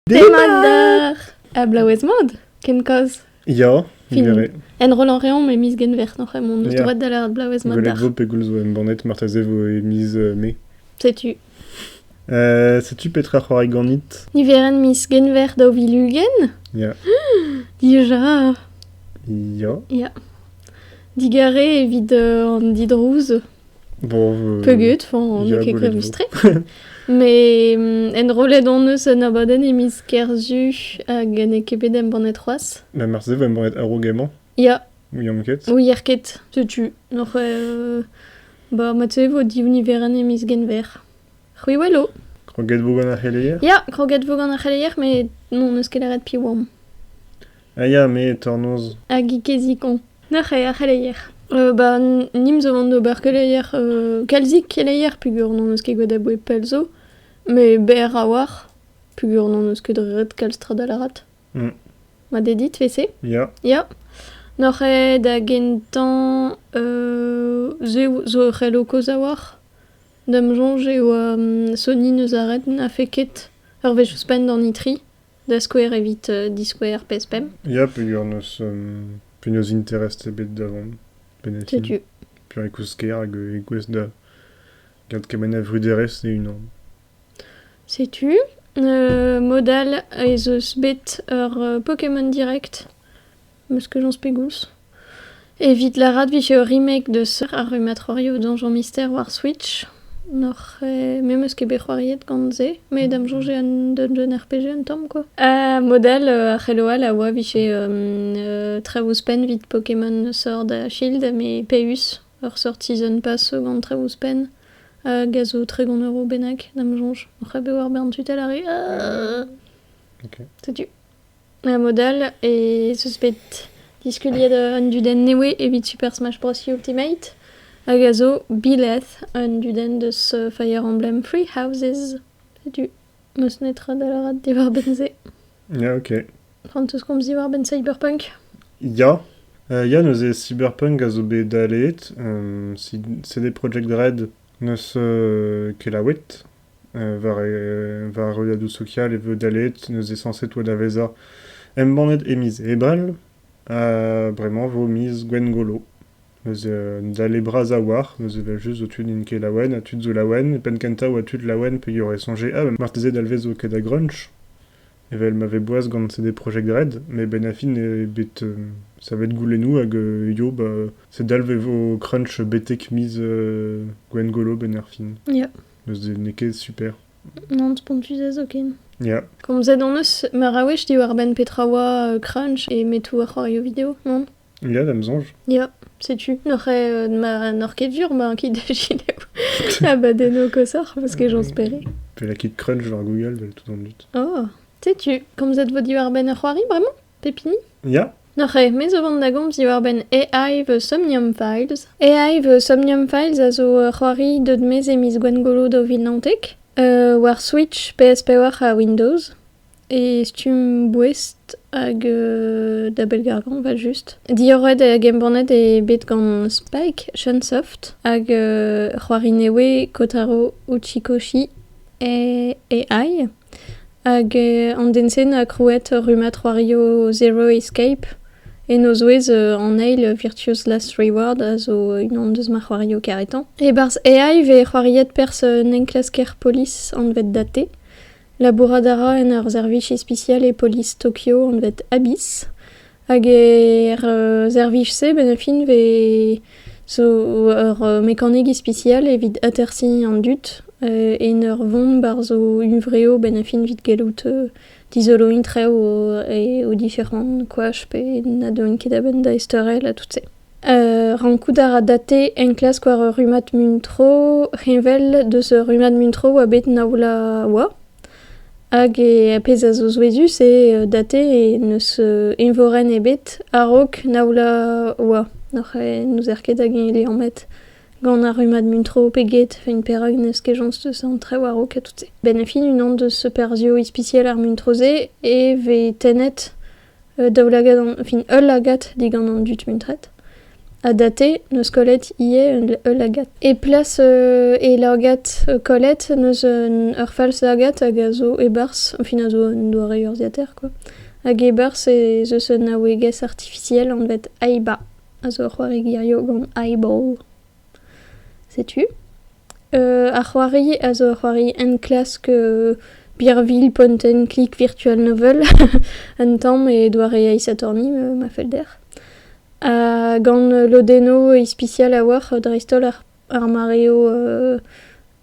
Demadar! A blauez mod, ken koz. Ja, vere. En Roland Réon me mis gen vert noch mon Ja. droit d'aller blauez mod Golet dar. vo pegul zo en bannet martazevo e miz me. Sais-tu? Sais-tu petra c'hoari ganit? Ni veren mis gen vert da vilulgen? Ja. Déjà. Ja. Ja. Digare evit an didrouz. Bon... Pegut, fan ja, ket golet vo. krevustre. Mais en rolet an eus an abaden e mis kerzu hag an ekebet en bannet roaz. Ma martazevo en bannet aro gaiement. Ja. Ou yamket. Oui, erket, sais-tu. Noch ba matzevo divni veren e mis gen vert. C'hwi wello. Kroget vo gant ar c'heleier? Ja, kroget vo gant ar c'heleier, mais non eus ket leret pi oam. Ah ya, me tornoz. Hag ikezikon. Nach ar c'heleier. Ba nim zo vant d'ober keleier, kalzik keleier pugur non eus ket gwed a boe pelzo, mais ber a war, pugur non eus ket ret kalstrad a larat. Ma dedit vese? Ja. Ja. Noch da gentan zo c'helo koz a war. Dam jonge oa Sony neus a ret a feket ur vez ouspenn d'an itri, da skouer evit diskouer pespem. Ja, pegur neus interest ebet davant. Benetin. Sais-tu? Pur e kousker hag e gwez da gant kemen a vruderez e unan. Sais-tu? Modal ez eus bet ur Pokémon Direct, meus que j'en spegous. Evit la rad vich remake de ce ar rumatrorio Donjon Mystère war Switch. Noch me meus ket bet c'hoariet gant ze, me dam jonge an Dungeon RPG an tamm, quoi. Modal ar c'helloal a oa vich Trevuspen vit Pokémon Sword a Shield, me peus ur sort Season Pass gant Trevuspen. Gazo tregon euro bennak, dam jonge. Oc'h be war bern tutel ari. Ok. Sais-tu? Modal e suspect diskuliet an duden newe evit Super Smash Bros. Ultimate. A gazo bileth an duden deus Fire Emblem Free Houses. Sais-tu? Meus netra da la rat diwar benze. Ja, ok. Frantus komz diwar ben Cyberpunk. Ja. Ja, neus e Cyberpunk a zo bet dalet. CD Projekt Red neus kelaouet. Var roiadou social e veu dalet neus e sanset oa da vezar. Em bannet e miz ebal. Bremañ vo miz Gwen Golo. Neus dale braz a war, neus evel just o tud in ket laouen, a tud zo laouen, pen kenta oa tud laouen pe yor e sonje, marteze dalvez o ket a grunch. Evel m'ave boaz gant CD Projekt Red, me ben a fin e bet savet goulennou hag yo, se dalve vo crunch betek miz Gwen Golo ben ar fin. Ja. Neus de neke super. Non, spontuzez oken. Ja. Komzet an eus, mar a wech diwar ben petra oa crunch e metou ar c'hoario video, non? Ja, dam zonj. Ja, sais-tu? Nor ket dur, ma ki da jileo. Abadeno kosar, parce que j'en spérais. Pe la kit crunch var Google, vel tout an dut. Oh, sais-tu? Komzet vo diwar ben ar c'hoari, bremañ? Pepini? Ja. Nor me zo vant da gomz diwar ben AI the Somnium Files. AI the Somnium Files a zo c'hoari deud mez e miz Gwen Golo do vil nantek. War Switch, PSP war a Windows. E stum bouest hag da belgargan, va just. Dioret hag embannet e bet gant Spike, Shunsoft, hag c'hoari newe Kotaro Uchikoshi e AI. Hag an densen a krouet rumat c'hoario Zero Escape. E noz ouez an eil Virtuous Last Reward a zo unan deus ma c'hoario karetan. E barz AI ve c'hoariet pers nenklasker polis an vet date. Laboradara en ur zervich spécial e police Tokyo an vet Abyss. Hag zervich se ben a fin ve zo ur mekanik spécial evit atersi an dut. En ur vont bar zo uvreo ben a fin vit gelout dizolo intreo o diferent kouach pe na doin ket aben da esterel a tout se. Rankout a date en klas war rumat muntro, revel deus rumat muntro oa bet naoula oa. Hag a pez a zo zouezus e date e neus envoren e bet a-raok naoula oa. Noc'h nous er ket hag en ele met gant a rumat muntro peget fin perag neus ket jons deus an treo a-raok a tout se. Ben a fin unan deus perzio ispicial ar muntroze e ve tenet daoulagat, fin ul lagat digant an dut muntret. a daté neus kollet ie lagat. E plas e lagat kollet neus ur fals lagat hag a zo e-barzh, fin a zo un doare urziater, quoi. Hag e-barzh zeus un aouegez artificiel an vet aiba, a zo c'hoari girio gant eyeball. Setu. A c'hoari a zo c'hoari en klask Birville point and click virtual novel un tamm e doare Ace Attorney ma felder. Gant lodeno ispicial a war dreistol ar mareo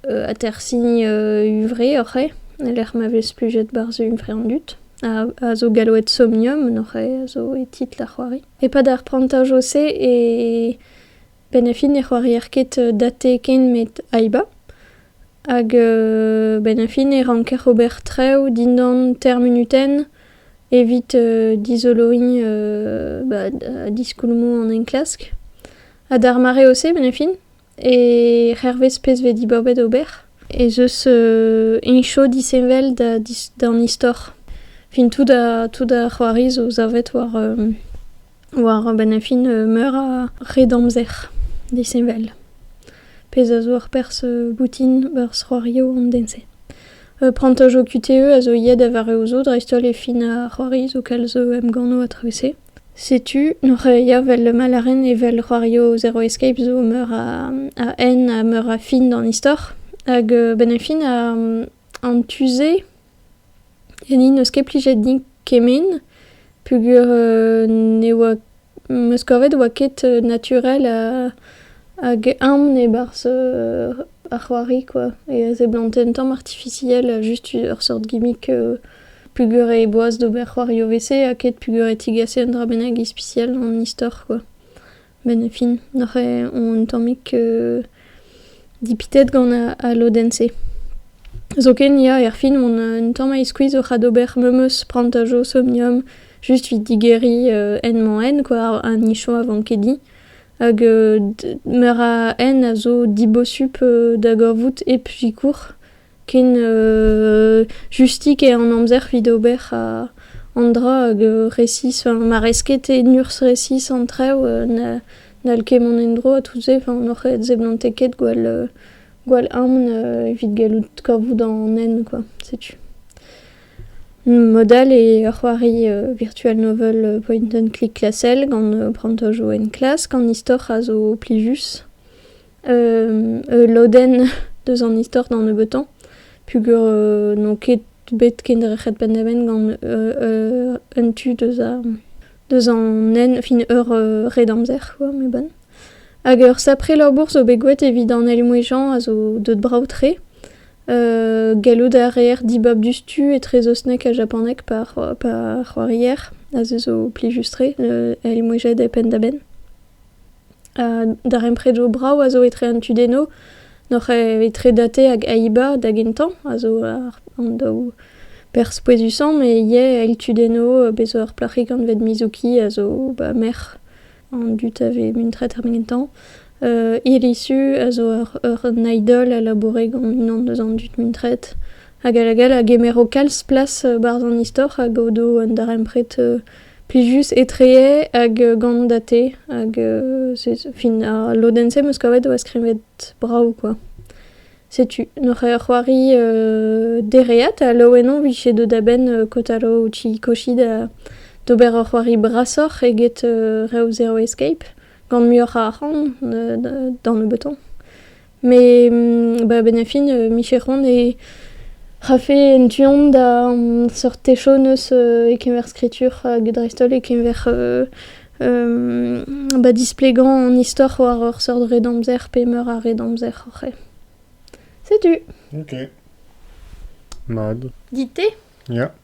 a tersi uvre oc'he, l'er ma vez plujet barz uvre an dut. A zo galloet somnium n'oc'he a zo e tit la c'hoari. E pad ar prantaj ose e ben a fin e c'hoari ar ket date ken met aiba. Hag ben a fin e ranker ober treo dindan terminuten evit dizoloin diskoulmo an en klask. A d'ar mare ose ben a fin e c'hervez pez ve dibobet ober e zeus encho disenvel d'an istor. Fin tout da c'hoari zo zavet war ben a fin meur a redamzer disenvel. Pez a zo ur pers boutin ur c'hoario an dense. Prantaj o QTE a zo yed a vare o zo dreistol e fin a c'hoari zo kal zo em gano a travese. Setu, n'oc'he ya vel malaren e vel c'hoario Zero Escape zo meur a en a meur a fin d'an istor. Hag ben a fin an tuze eni neus ket plijet din kemen pugur ne oa meus kovet oa ket naturel hag ne barz a c'hoari, quoi. E ze blanten tamm artificiel, just ur sort gimmick pugur e boaz d'ober c'hoario vese a ket pugur e tigase un dra bennak ispicial an istor, quoi. Ben e fin, n'oc'he on tammik dipitet gant a lodense. Zo ken ya er fin un tamm a squeeze o c'hadober memeus prantajo somnium just vid digeri en, quoi, an nicho avant kedi. Hag meur a en a zo dibosup da gorvout e pujikour ken justik e an amzer vid ober an dra hag resis, ma resket e nurs resis an treo n'al ket mon endro a touze, n'oc'he ze blanteket gwal evit gallout korvout an en, quoi, setu. Modal e ur c'hoari virtual novel point and click klasel gant prantaj o en klask gant istor a zo plijus. Loden deus an istor d'an nebeutañ, pugur no ket bet ken drec'het pendaben gant un tu deus an en, fin ur redamzer, quoi, me bon. Hag ur sapre labour zo begouet evit an elmouejan a zo deud braoutre. Gallout a reer dibab dustu e trezosnek a japanek par c'hoarier a ze zo plijustre elmouejet e pendaben. Dar emprejo brao a zo etre an tudeno n'oc'he etre date hag aiba da gentan a zo an daou pers poezusan, me ie el tudeno bezo ur plac'hik an vet Mizuki a zo mer an dut ave muntret ar gentan. Irisu a zo ur naidol a laboure gant unan deus an dut muntret. Hag a gemero kalz plas barz an istor hag odo an dar empret plijus etreye hag gant date hag fin a lodense meus kavet oa skrivet brao, quoi. Setu, n'oc'he ur c'hoari dereat a loenon vije de daben kotalo uchi koshi d'ober ur c'hoari brasor eget reo Zero Escape gant muioc'h a arc'hant d'an nebeutañ. Me ben a fin micheron e rafe en tuon da sort techo neus e kemer skritur hag dreistol e kemer displegant an istor war ur sort redamzer pe meur a redamzer oc'he. Setu. Ok. Mad. Dite? Ya.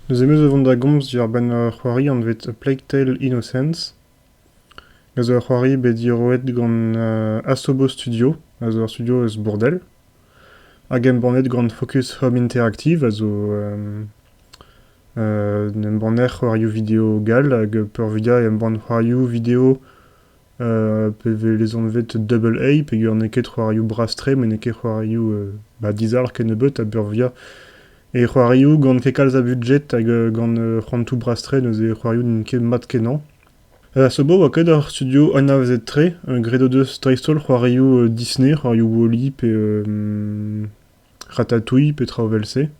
Eus emeus vont da gomz dir ben c'hoari an vet A Plague Tale Innocence. Gaz ur c'hoari bet diroet gant Asobo Studio, a zo ur studio eus Bourdel. Hag em bannet gant Focus Home Interactive, a zo em banner c'hoarioù video gal, hag peur vidia em ban c'hoarioù video pe les on vet Double A, pe gur neket c'hoarioù brastre, men neket c'hoarioù dizar ken ebeut a peur vidia. E c'hoarioù gant ket kalz a budget hag gant c'hantou brastre neus e c'hoarioù n'ket mat kenan. Sobo oa ket ar studio anavezet tre, gredo deus dreistol c'hoarioù Disney, c'hoarioù Wall-E pe Ratatouille pe traovel-se.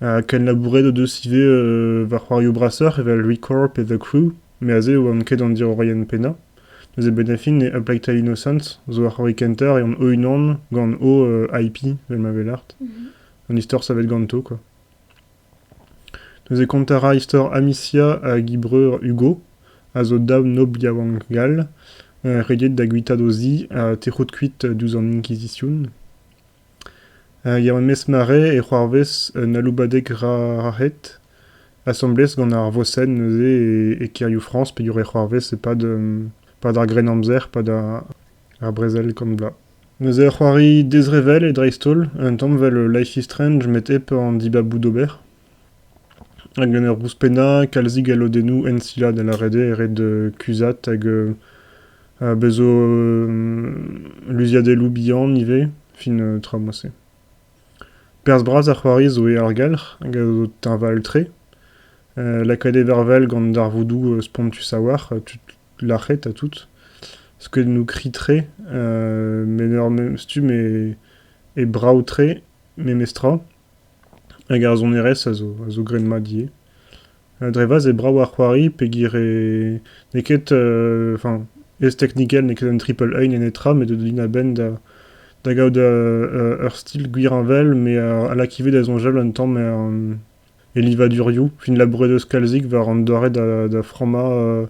Ken labouret o deus ive war c'hoarioù brasser evel Recorp et The Crew, me aze oa an ket an dir Ryan Pena. Neuze benefin e A Plague Tale Innocent, zo ar c'hoari kenter e an o unan gant o IP, vel ma velart. An istor savet ganto, quoi. Neuze kontara istor Amicia a Gibreur Hugo, a zo dav no biawangal, redet da guita dozi a terrout kuit duz an Inquisition. Ya mes mare e c'hoarvez naloubadeg rahet, assemblez gant ar vosen neuze e kirioù France, pe yore c'hoarvez e pas d'ar grenamzer, pas d'ar brezel comme bla. Neuze c'hoari dezrevel e dreistol, un tamm vel Life is Strange met ep an dibabou d'ober. Hag an ur rouspena, kalzig a lodenou ensila da la rede red kuzat hag bezo luziadelou bihan nive, fin tramoise. Perz braz ar c'hoari zo e ar galr, hag a zo tinval tre. Lakade vervel gant d'ar voudou spontus a war, tut lachet a tout. Sket nou kri tre, men ur stum e brao tre, me mestra. Hag ar zon erez a zo grenma die. Drevaz e brao ar c'hoari pe gire neket, ez technikel neket un triple ein en etra, met de din a ben da gaout ur stil gwir anvel, me a lakive da zonjel un tamm e livadurioù, fin labouret eus kalzik war an doare da frama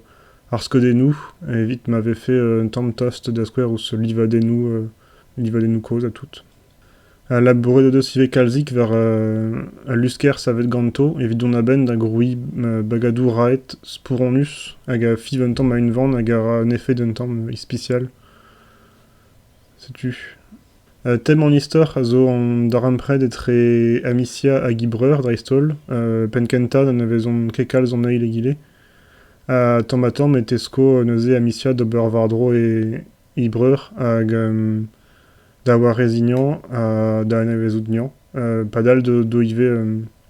ar skodenou, evit m'ave fait un tamm tost da skouer ouz livadenou koz a tout. Labouret deus ive kalzik war a lusker savet ganto, evit don a ben da groui bagadou raet spouronus, hag a fiv un tamm a un van, hag a un effet d'un tamm ispicial. Setu. Tem an istor a zo an dar empred etre Amicia a Gibreur dreistol, penkenta d'an avezon kekal zon eil egile. Tamm a tamm et esko neuze Amicia d'ober vardro e Gibreur hag da war rezignan da an avezout nian. Padal do ive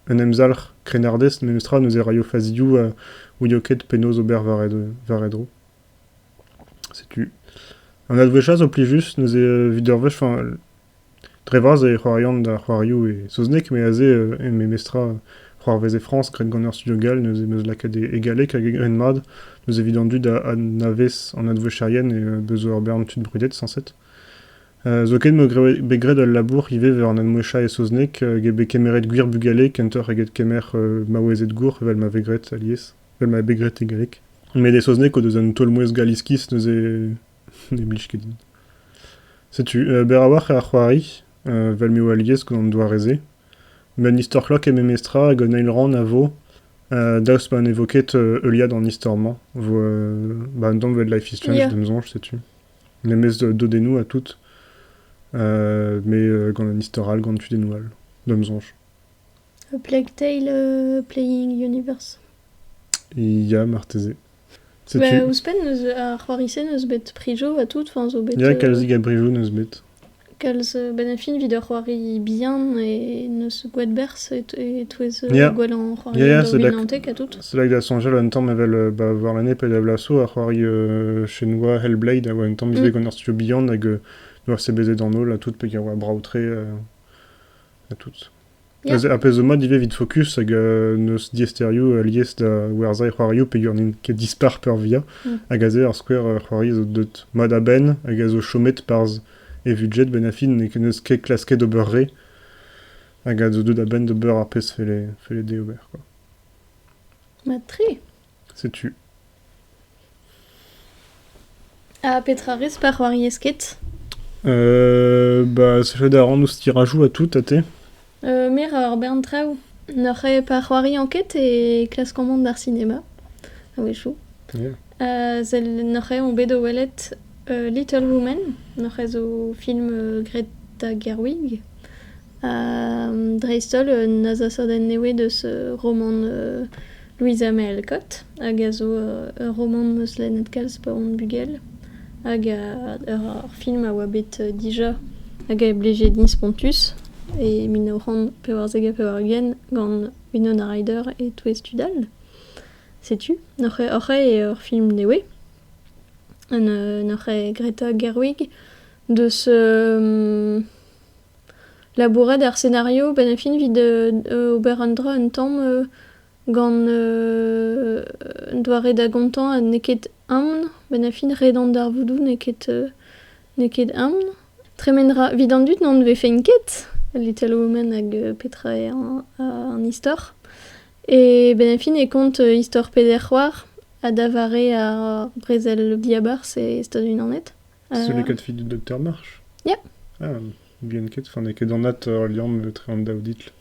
un emzalc'h krenardez memestra neuze raio faziou ou yoket penoz ober varedro. Setu. An advechaz o pli just neuze vidurvech, drevaz e c'hoarian da c'hoarioù e soznek, me aze me mestra c'hoarvez e France, gret gant ur studio gal, neuze meus lakad e galek hag e grenmad, neuze vidandu da navez an advecharien e bezo ur bern tud brudet sanset. Zo ket me begret al labour ive ver an admoecha e soznek, ge be kemeret gwir bugale, kenter eget kemer maouezet gour, vel ma vegret alies, vel ma begret e galek. Me de soznek o deus an tolmouez galiskis neuze ne blij ket din. Setu, ber a war e ar c'hoari, vel me o alies gant an doa reze. Men istor klok e me mestra hag an eil ran a vo, daoust ma an evoket euliad an istorman. Vo, an tamm vel Life is Strange demzonj, setu. Ne mez dodenou a tout. Me gant an istoral gant tudenoual, demzonj. A Plague Tale Playing Universe. Ya, marteze. Ba, ouzpen neus ar c'hoarise neus bet prijo a tout, zo bet... Ya, kalzig a brijou neus bet. Kalz ben a fin vid ur c'hoari bihan e neus gouet berz et touez gwell an c'hoari dominantek a tout. C'est là que da sonjel an tamm evel war l'année pe da vlaso ar c'hoari chenois Hellblade a oa un tamm ive gant ur studio bihan hag doar se bezet an ol a tout pe oa braoutre a tout. A pez o mod ive vid focus hag neus diesterioù lies da werzai c'hoarioù pe ur ket dispar per via hag a ze ar skouer c'hoari zo deut mod a ben hag a zo chomet parz e vudjet ben a fin ne neus ket klasket d'ober re hag a zo deut a ben d'ober ar pez fele de ober, quoi. Ma tre. Setu. A petra rez par c'hoari esket. Setu da ran ouz tirajou a tout, a te. Mer ar bern traoù. N'oc'he par c'hoari anket e klaskamant d'ar cinema. A wechou. Zel n'oc'he on bet o welet Little Women, n'oc'he zo film Greta Gerwig. Dreistol naza soden newe deus roman Louisa May Alcott, hag a zo roman meus lennet kalz pa on bugel. Hag ar film a oa bet dija hag a bleje din spontus. E min o ran pe war zeg a pe war gen gant Winona Ryder e touez tudal. Sais-tu N'aurait film newe. N'aurait Greta Gerwig de ce labouret d'ar scénario ben a fin vid ober an dra un tamm gant doare da gontan a neket amn ben a fin redant d'ar voudou neket amn tremendra vid an dut n'an ve fein ket Little Woman hag petra an istor et ben a fin e kont istor peder c'hoar a davare a brezel diabars e stad unanet. C'est les 4 filles du Docteur March. Ja. Ah, bien ket, enfin, ket an nat liam tre an daouditl.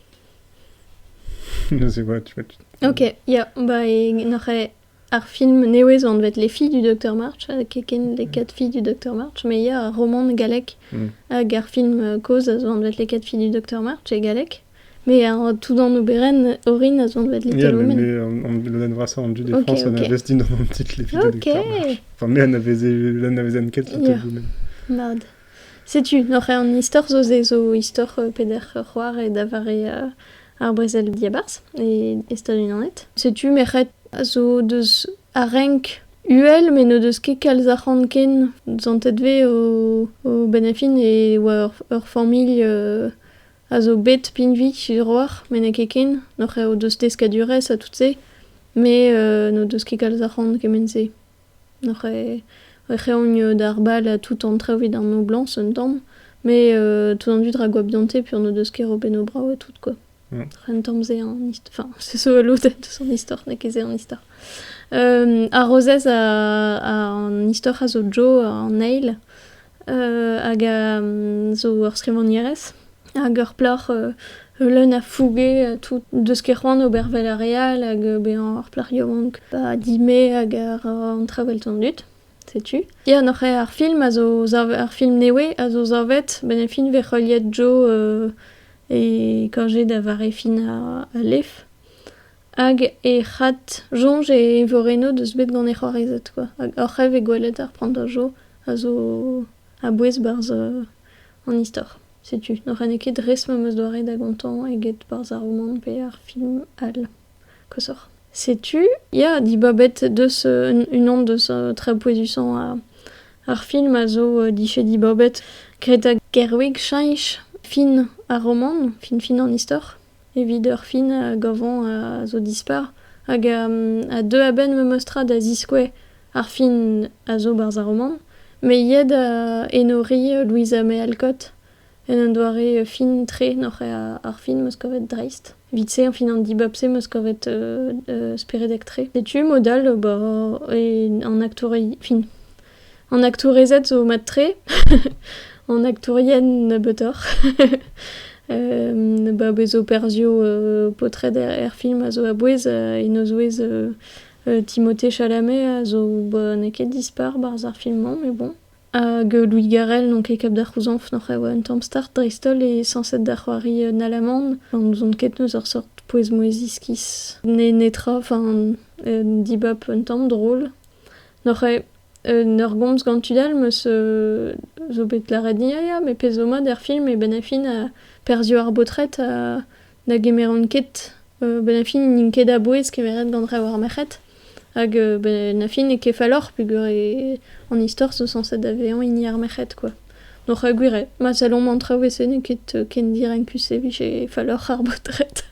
Ne sais pas, tu vois. Ok, ja, bah et n'aurait ar film newe zo an vet les filles du Docteur March, keken les 4 filles du Docteur March, mais il y a un roman de galek hag ar film cause a zo an vet les 4 filles du Docteur March et galek. Mais tout dans nos beren, Orin a zo an vet Little Woman. Mais le dan vrasa an dud de France, on a investi dans un petit les filles du Docteur March. Enfin, mais on avait un ket Little Woman. Mad. Sais-tu, n'aurait un histoire zo histoire peder c'hoar et davare ar brezel diabars et stad unanet. Sais-tu, meret zo deus a renk UL, mais no deus ket kalz ar ken zantet ve o benafin et ur familh a zo bet pinvi roar, men ket ken, n'aurait o deus teskadurez a tout se, mais no deus ket kalz ar kemense. N'aurait reon d'ar bal a tout en treo vid ar no blanc un tamm, mais tout en du dra goabiante puis no deus ket roben o brao a tout quoi. Ren tamm ze an histoire, enfin c'est so lotet de son histoire, ne ket ze an histoire. A rozez a an histoire a zo Joe an Neil, hag a zo ur skrivañ nierez, hag ur plor leun a fouge tout deus ket c'hoant ober vel a real hag bezañ ur plor yovank ba dime hag an travel tan dut. Sais-tu? Ya n'aurait ar film a zo ar film newe a zo zavet ben a fin ve c'holiet Joe et kajet davare fin a lef hag e c'hat jonj e voreno deus bet gant e c'hoarezet quoi. Hag ur c'hev e gwelet ar prant a Joe a zo a bouez barz an istor. Sais-tu? N'aurait ne ket dres ma meus doare da gontan eget barz ar roman pe ar film al kosor. Sais-tu? Ya, di babet deus un an deus tre poezusan ar film a zo diche di babet Greta Gerwig chanj fin ar roman, fin an istor, evit ur fin a gavant a zo dispar, hag a deux aben me mostra da ziskouez ar fin a zo barz ar roman, me yed a enori Louisa May Alcott en an doare fin tre n'aurait ar fin meus kovet dreist. Vite se, en fin an dibab se meus kovet speredek tre. Sais-tu, modal, en actorei, fin, en actorezet zo mat tre, en actorien betor. Ba bezo perzio potred er film a zo a bouez e no zouez Timothée Chalamet a zo ne ket dispar barz ar filman, mais bon. Hag Louis Garrel, non ket kap d'ar c'houzanf n'aurait un tamm start dreistol e sanset d'ar c'hoari nalamand, nous on ket neus ur sort poez moeziskis netra, enfin dibab un tamm drôle. N'aurait ur gomz gantudal meus zo bet la red ya, mais pezoma der film e ben a fin a perzio ar botret a da gemeron ket ben a fin nin ket a bouez kemeret gant re war merc'het. Hag ben a fin e ket falor pugur e an istor zo sanset da vean ini ar merc'het quoi. N'aurait gwire, ma salon mantra wese ne ket ken direnkus e vije falor ar botret.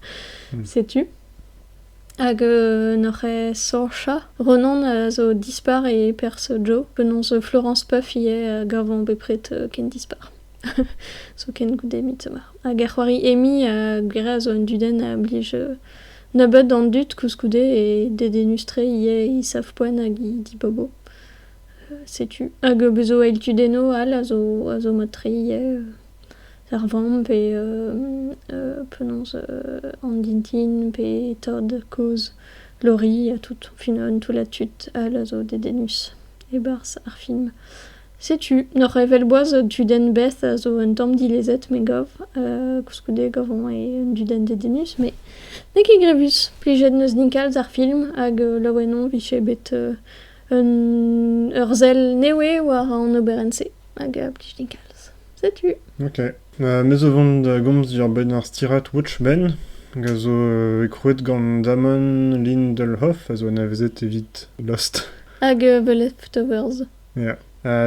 Sais-tu? Hag n'aurait Sorcha Ronan a zo dispar e pers Joe, penons Florence Puff ie gavant bepret ken dispar. So ken goude mitzomar. Hag ar c'hoari Amy a gwire a zo un duden a blij nabet d'an dut kouscoude e dedenustre ie i sav poen hag i di bobo. Sais-tu? Hag bezo el tudeno al a zo matre ie ar vamm pe penons an dintin pe Todd, Koz, Laurie a tout fin tout la tut al a zo dedenus e barz ar film. Sais-tu? N'aurait vel boaz duden Beth a zo un tamm dilezet me gav kouscoude gavant e un duden dedenus, mais ne ket grevus plijet neus nikalz ar film hag laouenon vije bet ur zel newe war an oberense hag plij nikalz. Sais-tu? Ok. Mez o vont gomz ur ben ar stirat Watchmen, Gazo ekrouet gant Damon Lindelof, a zo anavezet evit Lost. Hag The Leftovers. Ya.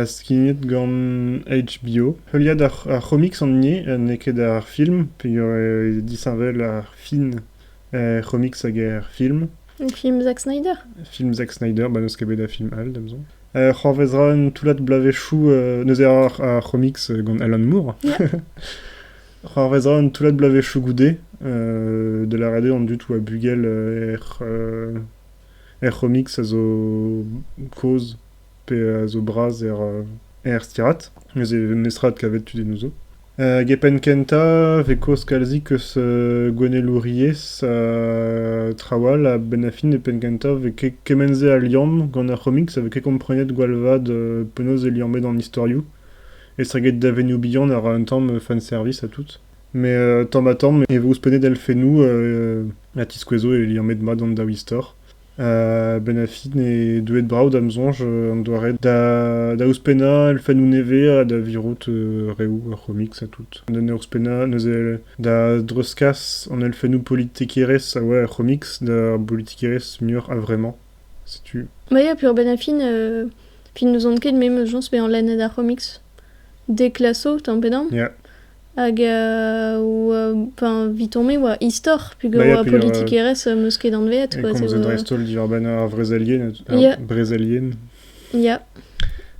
Skinet gant HBO. Heuliad ar comics an nie, ne ket ar film, pe disanvel ar fin comics hag ar film. Un film Zack Snyder. Film Zack Snyder, ba neus ket bet a film all, damzon. C'horvezra un toulat blavechou, neuze ar comics gant Alan Moore. Yeah. C'horvezra un toulat blavechou goude, de la rade an dut ou a bugel comics a zo koz, pe a zo braz stirat. Neuze nestrat kavet tu den ouzo. Gepen kenta, veko skalzi keus Gwenel Ouriez trawal a benafin e pen kenta veke kemenze a liam gant ar comics veke komprenet gwalvad penaos e liamet an istorioù. E streget davenioù bihan ar un tamm fanservice a tout. Me tamm e vous penet el fenou a tiskouezo e liamet mad an daou istor. Benafin e deuet brav damzonj an doaret da ouspena el fenou neve da virout reou ar comics a tout. Da ouspena neuze da dreuskas an el fenou politikerez a oa ar comics da politikerez mur a vremañ. Setu. Ba ya, pur benafin, fin nous on ket mem jons be an lennet ar comics. Deklaso, tamm pedam. Ya. Hag vitomé oa istor, pug Ba ya, oa pug politikerez meus ket an veet. E komz en dreistol diwar ben ar vrezalien. Ya. Brezalien. Ya.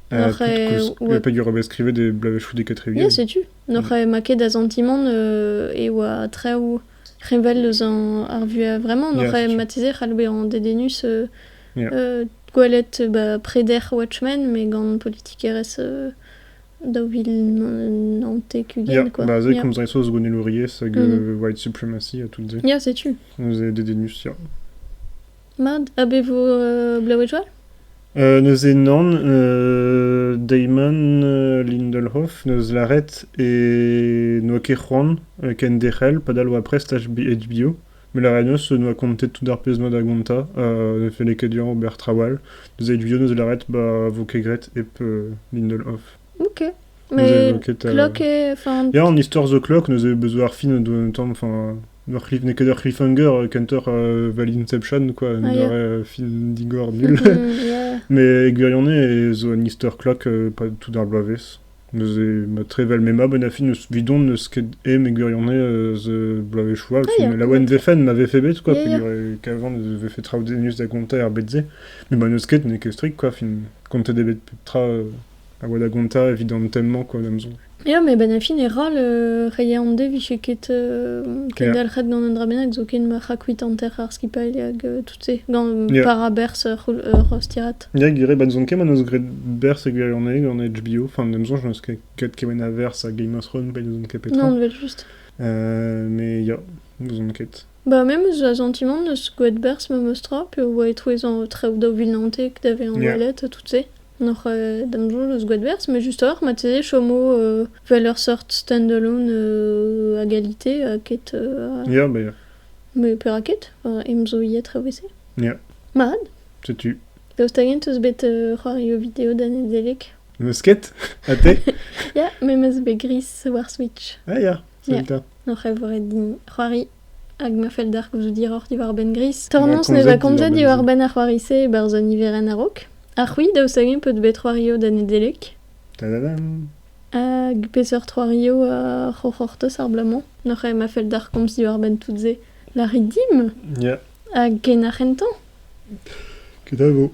Peg ur beskrivet de blavechou de katrevien. Ya, setu. Noc'h maket da zantimant e oa traoù revel eus ar vu vraiment. Ya, Noc'h setu. mateze c'halbe an dedenus Ya. gwalet preder Watchmen, me gant politikerez daou vil nantek ugen, Ya, quoi. ba ze Ya. komz en eus Gwenel Ouriez hag white supremacy a tout ze. Ya, setu. Neuze dedenus, ya. Mad, abevo blaouet joal? Neuze nan Damon Lindelof, neus laret e noa ket c'hoant ken derel, padal oa prest HBO. Me la neus noa kontet tout ar pezh mod a gonta, ne fe leket dian ober trawal. Neus HBO neus laret vo ket gret ep Lindelof. Ok. Neuze Mais vo ket... Clock e... Enfin... Ya, an Histoire The Clock, neuze bezo ar fin de tamm, enfin... Ne ket ur cliffhanger kenter Valinception, quoi. Ah, ya. Film digor nul. Ya. Mais gwirionne e zo an Easter Clock pa tout ar blavez. Neuze ma trevel mema ben a fin eus vidon neus ket me gwirionne ze blavez choua. Ah, ya. La oen vefen m'ave fait bet, quoi. Ya, ya. Kavant neus ve fait traoù denus da gonta ar betze. Mais ma neus ket ne ket strik, quoi. Fin konte de bet tra a oa da gonta evident temment, quoi, damzon. Ya, mais benafin e ral reie an de viche ket Ya. dalc'het gant an drabennak zo ken ma c'hakouit an ter ar skipail hag tout se gant Ya. parabers rostirat. Ya, gire ban zon ket ma neus gret berz e gwirionne gant HBO. Enfin, damzon, je neus ket kemen a vers a Game of Thrones, pa neus on ket petra. Non, vel just. Mais ya, neus on ket. Ba, même eus a zantimant neus gouet bers me mostra, pe oa etrouez an traoù daou vil nantek, dave an Ya. walet, tout se. Noc'h damjou eus gouet bers, me just or, mateze chomo vel ur sort standalone a galite a ket... Ya, ba ya. Me per a ket, emzo iet ravese. Ya, Mad, setu. daoust hag eus bet c'hoario video d'ane delek. Neus ket? A te? Ya, memes be gris war Switch. Ah ya, Ya. salta. Noc'h voret din c'hoari hag ma fel d'ar gouzout diror diwar ben gris. Tornons komzet ne va diwar komzet ben diwar ze. ben ar c'hoarise bar zon iveren a rok. Ar c'hwi daoust hag peut bet c'hoario d'ane delek. Tadadam. Hag peseur c'hoario a c'hoc'hortoz ar blamant. Noc'h ma fel d'ar komz diwar ben tout ze. La ridim Ya, hag ken ar c'hentan. ket a vo.